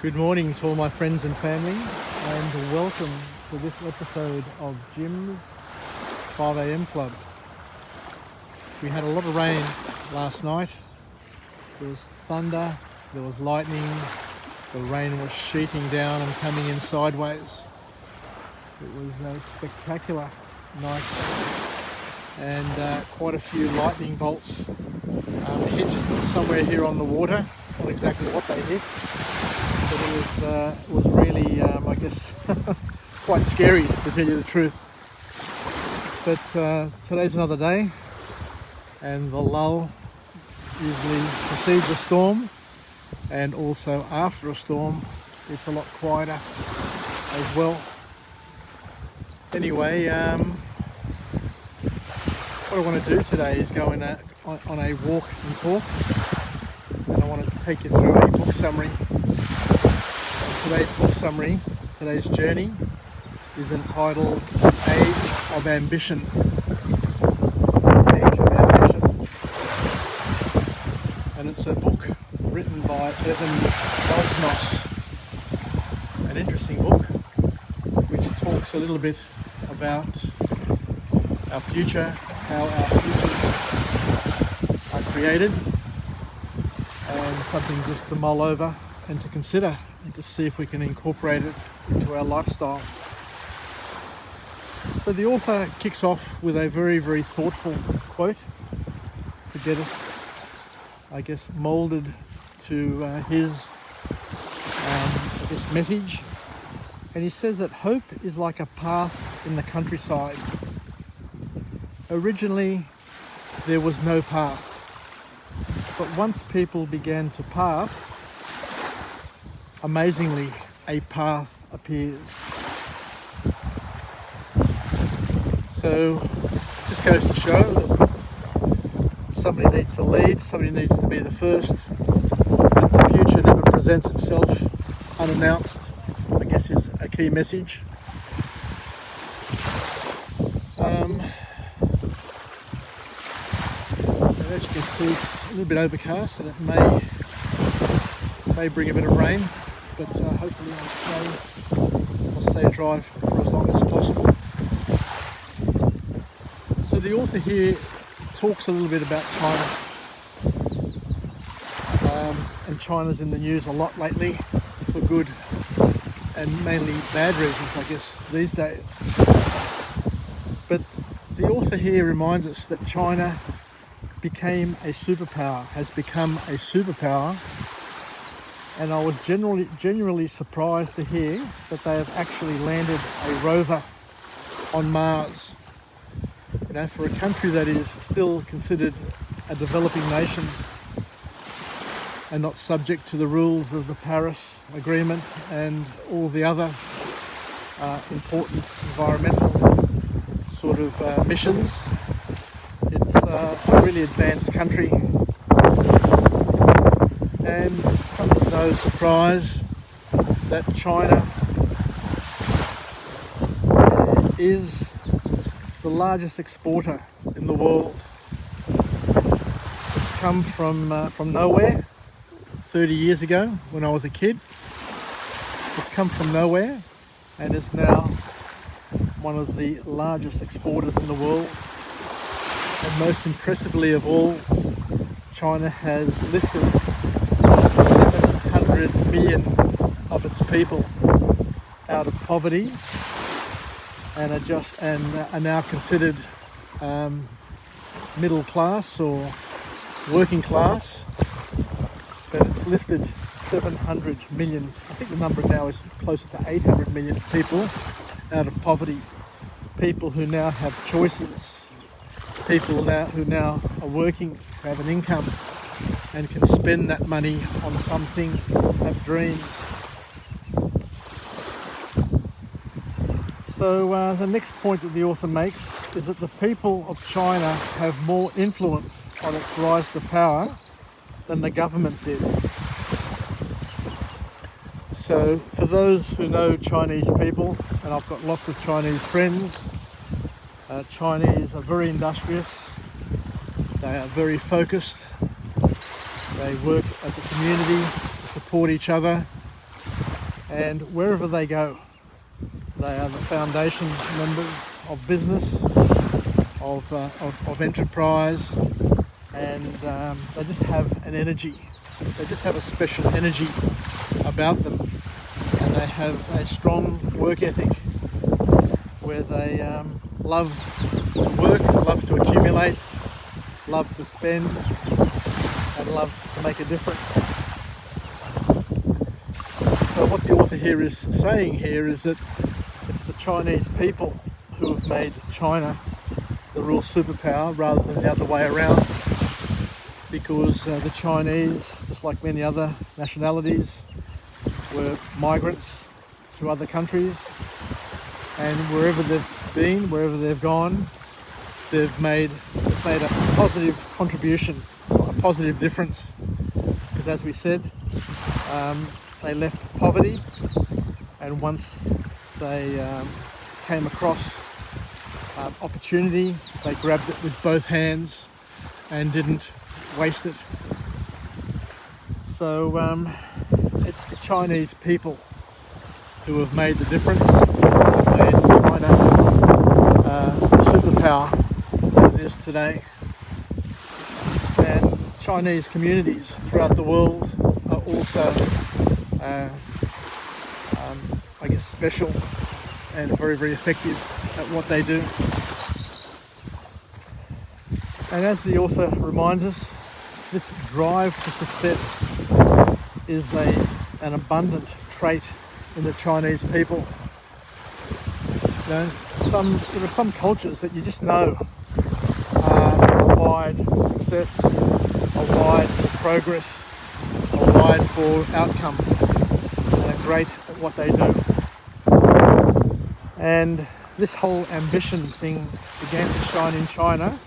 Good morning to all my friends and family, and welcome to this episode of Jim's 5 a.m. Club. We had a lot of rain last night. There was thunder, there was lightning, the rain was sheeting down and coming in sideways. It was a spectacular night, and quite a few lightning bolts hit somewhere here on the water. Not exactly what they hit, but it was really, I guess, quite scary, to tell you the truth. But today's another day, and the lull usually precedes a storm, and also after a storm it's a lot quieter as well. Anyway, what I want to do today is go on a walk and talk, and I want to take you through a book summary. Today's book summary, today's journey, is entitled Age of Ambition. Age of Ambition. And it's a book written by Evan Osmos. An interesting book which talks a little bit about our future, how our futures are created, and something just to mull over and to consider, and to see if we can incorporate it into our lifestyle. So the author kicks off with a very, very thoughtful quote to get us, I guess, moulded to his message. And he says that hope is like a path in the countryside. Originally, there was no path, but once people began to pass, amazingly, a path appears. So, just goes to show that somebody needs to lead, somebody needs to be the first, that the future never presents itself unannounced, I guess, is a key message. As you can see, it's a little bit overcast, and it may bring a bit of rain, but hopefully I'll stay dry for as long as possible. So the author here talks a little bit about China, and China's in the news a lot lately for good and mainly bad reasons, I guess, these days. But the author here reminds us that China has become a superpower, and I was genuinely surprised to hear that they have actually landed a rover on Mars. You know, for a country that is still considered a developing nation and not subject to the rules of the Paris Agreement and all the other important environmental sort of missions. It's a really advanced country, and it comes as no surprise that China is the largest exporter in the world. It's come from nowhere 30 years ago when I was a kid. It's come from nowhere and is now one of the largest exporters in the world. And most impressively of all, China has lifted 700 million of its people out of poverty, and are now considered middle class or working class. But it's lifted 700 million. I think the number now is closer to 800 million people out of poverty. People who now have choices. People who now are working, have an income, and can spend that money on something, have dreams. So the next point that the author makes is that the people of China have more influence on its rise to power than the government did. So for those who know Chinese people, and I've got lots of Chinese friends, Chinese are very industrious, they are very focused, they work as a community to support each other, and wherever they go, they are the foundation members of business, of enterprise, and they just have an energy. They just have a special energy about them, and they have a strong work ethic where they love to work, love to accumulate, love to spend, and love to make a difference. So what the author here is saying here is that it's the Chinese people who have made China the real superpower rather than the other way around, because the Chinese, just like many other nationalities, were migrants to other countries, and wherever they've been, wherever they've gone, they've made a positive contribution, a positive difference, because as we said, they left poverty, and once they came across opportunity, they grabbed it with both hands and didn't waste it. So it's the Chinese people who have made the difference, made China the superpower that it is today. And Chinese communities throughout the world are also I guess special and very, very effective at what they do. And as the author reminds us, this drive for success is an abundant trait in the Chinese people. You know, there are some cultures that you just know are wide for success, are wide for progress, are wide for outcome, and are great at what they do. And this whole ambition thing began to shine in China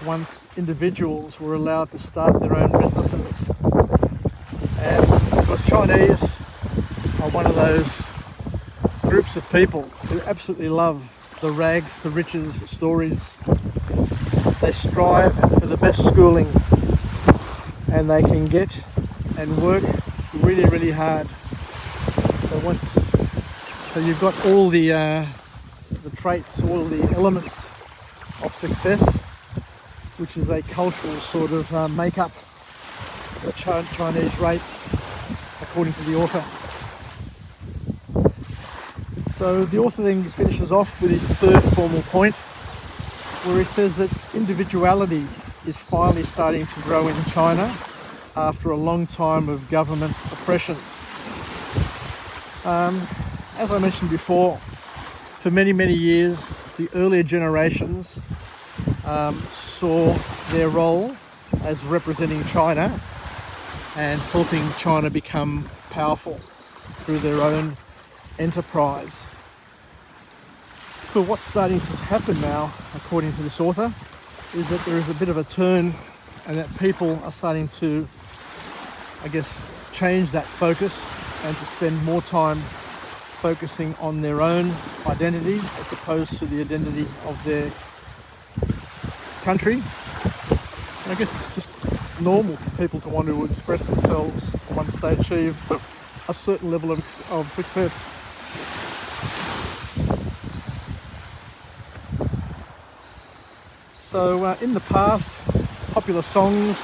once individuals were allowed to start their own businesses. And because Chinese are one of those groups of people who absolutely love the rags to riches stories. They strive for the best schooling, and they can get and work really, really hard. So you've got all the traits, all the elements of success, which is a cultural sort of make-up of the Chinese race, according to the author. So the author then finishes off with his third formal point, where he says that individuality is finally starting to grow in China after a long time of government oppression. As I mentioned before, for many, many years, the earlier generations saw their role as representing China and helping China become powerful through their own enterprise. But what's starting to happen now, according to this author, is that there is a bit of a turn, and that people are starting to, I guess, change that focus and to spend more time focusing on their own identity as opposed to the identity of their country. And I guess it's just normal for people to want to express themselves once they achieve a certain level of success. So in the past, popular songs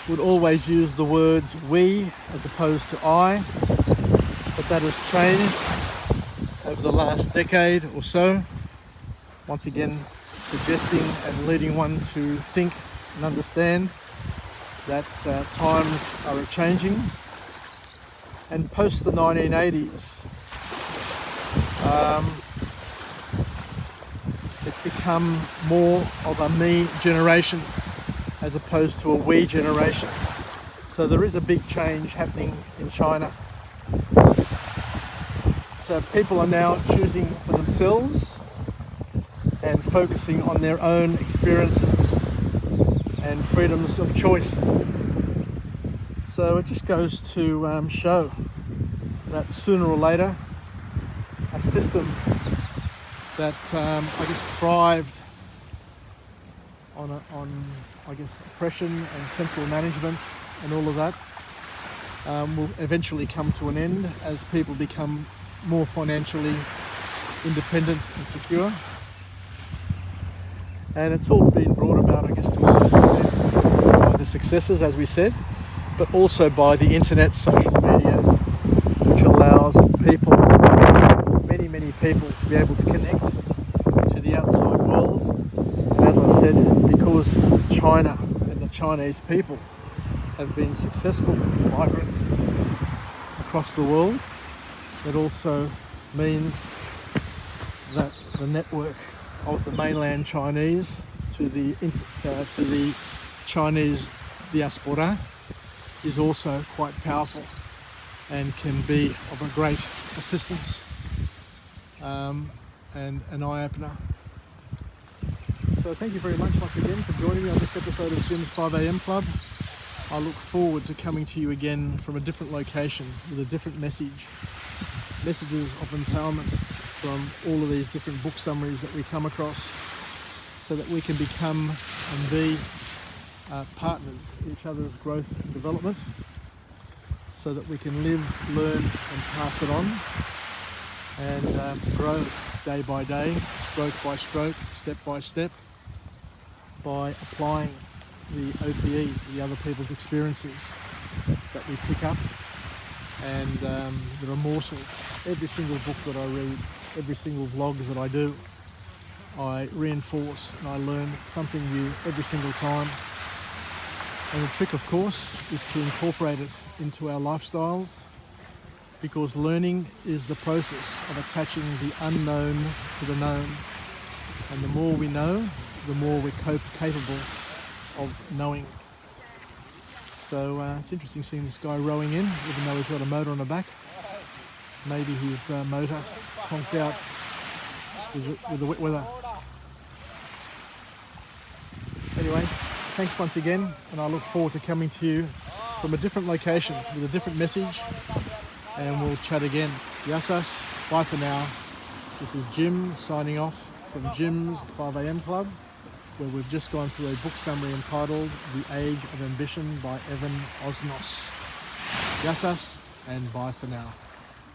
would always use the words we as opposed to I, but that has changed over the last decade or so, once again suggesting and leading one to think and understand that times are changing. And post the 1980s, it's become more of a me generation as opposed to a we generation. So there is a big change happening in China. So people are now choosing for themselves and focusing on their own experiences and freedoms of choice. So it just goes to show that sooner or later, a system that I guess thrived on I guess oppression and central management and all of that will eventually come to an end as people become more financially independent and secure. And it's all been brought about, I guess, to a certain extent by the successes, as we said, but also by the internet, social media, which allows people, many people, to be able to connect to the outside world. And as I said, because China and the Chinese people have been successful migrants across the world, it also means that the network of the mainland Chinese to the Chinese diaspora is also quite powerful and can be of a great assistance and an eye-opener. So thank you very much once again for joining me on this episode of Jim's 5am Club. I look forward to coming to you again from a different location with a different messages of empowerment from all of these different book summaries that we come across, so that we can become and be partners in each other's growth and development, so that we can live, learn and pass it on and grow day by day, stroke by stroke, step by step, by applying the OPE, the other people's experiences that we pick up, and the remorsels. Every single book that I read, every single vlog that I do, I reinforce and I learn something new every single time. And the trick, of course, is to incorporate it into our lifestyles, because learning is the process of attaching the unknown to the known. And the more we know, the more we're capable of knowing. So it's interesting seeing this guy rowing in, even though he's got a motor on the back. Maybe his motor conked out with the wet weather. Anyway, thanks once again, and I look forward to coming to you from a different location with a different message, and we'll chat again. Yasas, bye for now. This is Jim signing off from Jim's 5am Club, where we've just gone through a book summary entitled The Age of Ambition by Evan Osmos. Yasas, and bye for now.